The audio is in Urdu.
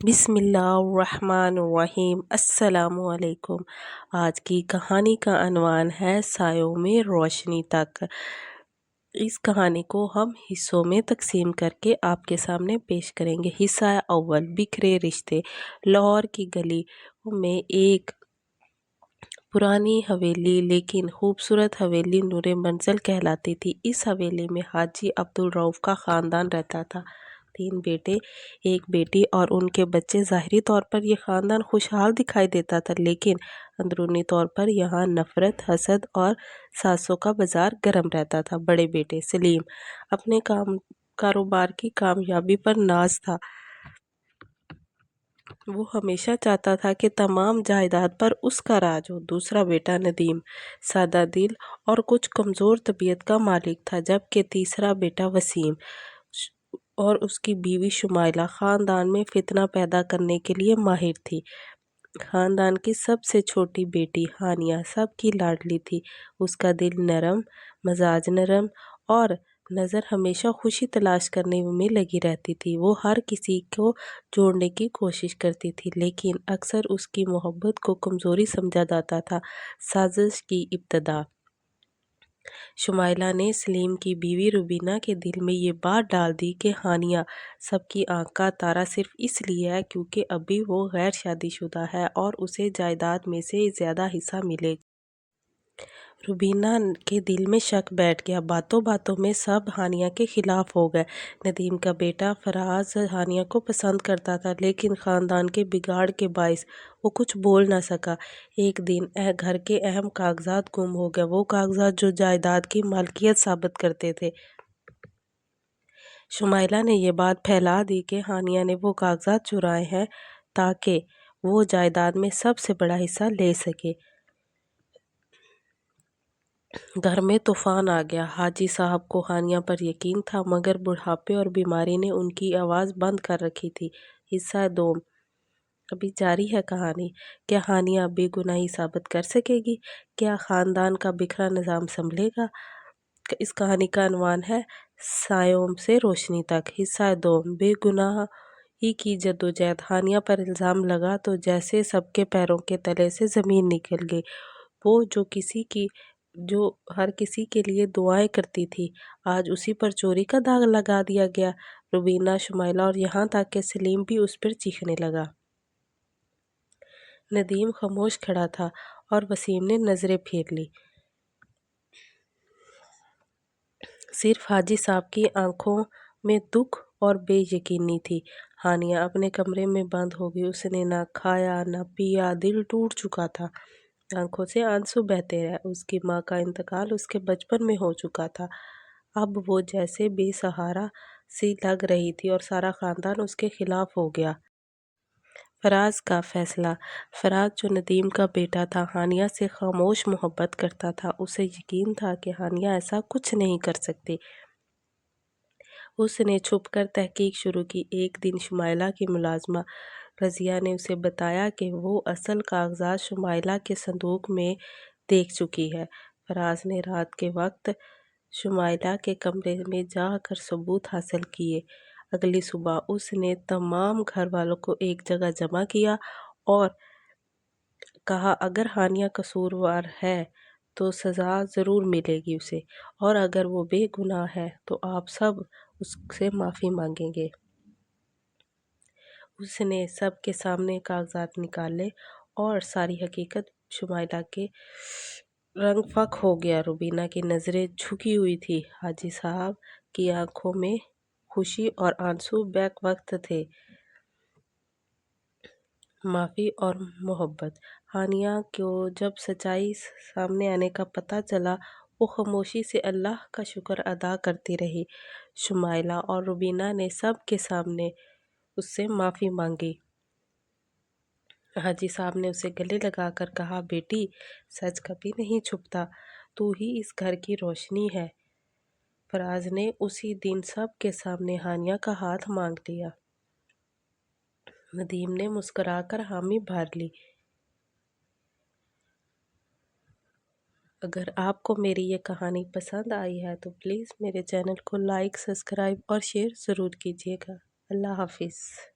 بسم اللہ الرحمن الرحیم۔ السلام علیکم۔ آج کی کہانی کا عنوان ہے سایوں میں روشنی تک۔ اس کہانی کو ہم حصوں میں تقسیم کر کے آپ کے سامنے پیش کریں گے۔ حصہ اول، بکھرے رشتے۔ لاہور کی گلی میں ایک پرانی حویلی لیکن خوبصورت حویلی نور منزل کہلاتی تھی۔ اس حویلی میں حاجی عبدالرؤف کا خاندان رہتا تھا۔ 3 بیٹے، 1 بیٹی اور ان کے بچے۔ ظاہری طور پر یہ خاندان خوشحال دکھائی دیتا تھا لیکن اندرونی طور پر یہاں نفرت، حسد اور سازشوں کا بازار گرم رہتا تھا۔ بڑے بیٹے سلیم اپنے کاروبار کی کامیابی پر ناز تھا۔ وہ ہمیشہ چاہتا تھا کہ تمام جائیداد پر اس کا راج ہو۔ دوسرا بیٹا ندیم سادہ دل اور کچھ کمزور طبیعت کا مالک تھا، جبکہ تیسرا بیٹا وسیم اور اس کی بیوی شمائلہ خاندان میں فتنہ پیدا کرنے کے لیے ماہر تھی۔ خاندان کی سب سے چھوٹی بیٹی ہانیہ سب کی لاڈلی تھی۔ اس کا دل نرم، مزاج نرم اور نظر ہمیشہ خوشی تلاش کرنے میں لگی رہتی تھی۔ وہ ہر کسی کو جوڑنے کی کوشش کرتی تھی لیکن اکثر اس کی محبت کو کمزوری سمجھا جاتا تھا۔ سازش کی ابتدا۔ شمائلہ نے سلیم کی بیوی روبینہ کے دل میں یہ بات ڈال دی کہ ہانیہ سب کی آنکھ کا تارا صرف اس لیے ہے کیونکہ ابھی وہ غیر شادی شدہ ہے اور اسے جائیداد میں سے زیادہ حصہ ملے گا۔ روبینہ کے دل میں شک بیٹھ گیا۔ باتوں باتوں میں سب ہانیہ کے خلاف ہو گئے۔ ندیم کا بیٹا فراز ہانیہ کو پسند کرتا تھا لیکن خاندان کے بگاڑ کے باعث وہ کچھ بول نہ سکا۔ ایک دن گھر کے اہم کاغذات گم ہو گئے، وہ کاغذات جو جائیداد کی مالکیت ثابت کرتے تھے۔ شمائلہ نے یہ بات پھیلا دی کہ ہانیہ نے وہ کاغذات چرائے ہیں تاکہ وہ جائیداد میں سب سے بڑا حصہ لے سکے۔ گھر میں طوفان آ گیا۔ حاجی صاحب کو ہانیہ پر یقین تھا مگر بڑھاپے اور بیماری نے ان کی آواز بند کر رکھی تھی۔ حصہ دوم، ابھی جاری ہے کہانی۔ کیا ہانیہ بے گناہی ثابت کر سکے گی؟ کیا خاندان کا بکھرا نظام سنبھلے گا؟ اس کہانی کا عنوان ہے سایوں سے روشنی تک۔ حصہ دوم، بے گناہی کی جدوجہد۔ ہانیہ پر الزام لگا تو جیسے سب کے پیروں کے تلے سے زمین نکل گئی۔ وہ جو ہر کسی کے لیے دعائیں کرتی تھی، آج اسی پر چوری کا داغ لگا دیا گیا۔ روبینہ، شمائلہ اور یہاں تک کہ سلیم بھی اس پر چیخنے لگا۔ ندیم خاموش کھڑا تھا اور وسیم نے نظریں پھیر لیں۔ صرف حاجی صاحب کی آنکھوں میں دکھ اور بے یقینی تھی۔ ہانیہ اپنے کمرے میں بند ہو گئی۔ اس نے نہ کھایا نہ پیا، دل ٹوٹ چکا تھا، آنکھوں سے آنسو بہتے رہے۔ اس کی ماں کا انتقال اس کے بچپن میں ہو چکا تھا۔ اب وہ جیسے بے سہارا سی لگ رہی تھی اور سارا خاندان اس کے خلاف ہو گیا۔ فراز کا فیصلہ۔ فراز جو ندیم کا بیٹا تھا، ہانیہ سے خاموش محبت کرتا تھا۔ اسے یقین تھا کہ ہانیہ ایسا کچھ نہیں کر سکتی۔ اس نے چھپ کر تحقیق شروع کی۔ ایک دن شمائلہ کی ملازمہ رضیہ نے اسے بتایا کہ وہ اصل کاغذات شمائلہ کے صندوق میں دیکھ چکی ہے۔ فراز نے رات کے وقت شمائلہ کے کمرے میں جا کر ثبوت حاصل کیے۔ اگلی صبح اس نے تمام گھر والوں کو ایک جگہ جمع کیا اور کہا اگر ہانیہ قصوروار ہے تو سزا ضرور ملے گی اسے، اور اگر وہ بے گناہ ہے تو آپ سب اس سے معافی مانگیں گے۔ اس نے سب کے سامنے کاغذات نکالے اور ساری حقیقت شمائلہ کے رنگ فاق ہو گیا۔ روبینہ کی نظریں جھکی ہوئی تھیں۔ حاجی صاحب کی آنکھوں میں خوشی اور آنسو بیک وقت تھے، معافی اور محبت۔ ہانیہ کو جب سچائی سامنے آنے کا پتہ چلا، وہ خاموشی سے اللہ کا شکر ادا کرتی رہی۔ شمائلہ اور روبینہ نے سب کے سامنے اس سے معافی مانگی۔ حاجی صاحب نے اسے گلے لگا کر کہا بیٹی، سچ کبھی نہیں چھپتا، تو ہی اس گھر کی روشنی ہے۔ فراز نے اسی دن سب کے سامنے ہانیہ کا ہاتھ مانگ لیا۔ ندیم نے مسکرا کر حامی بھر لی۔ اگر آپ کو میری یہ کہانی پسند آئی ہے تو پلیز میرے چینل کو لائک، سبسکرائب اور شیئر ضرور کیجیے گا۔ اللہ حافظ۔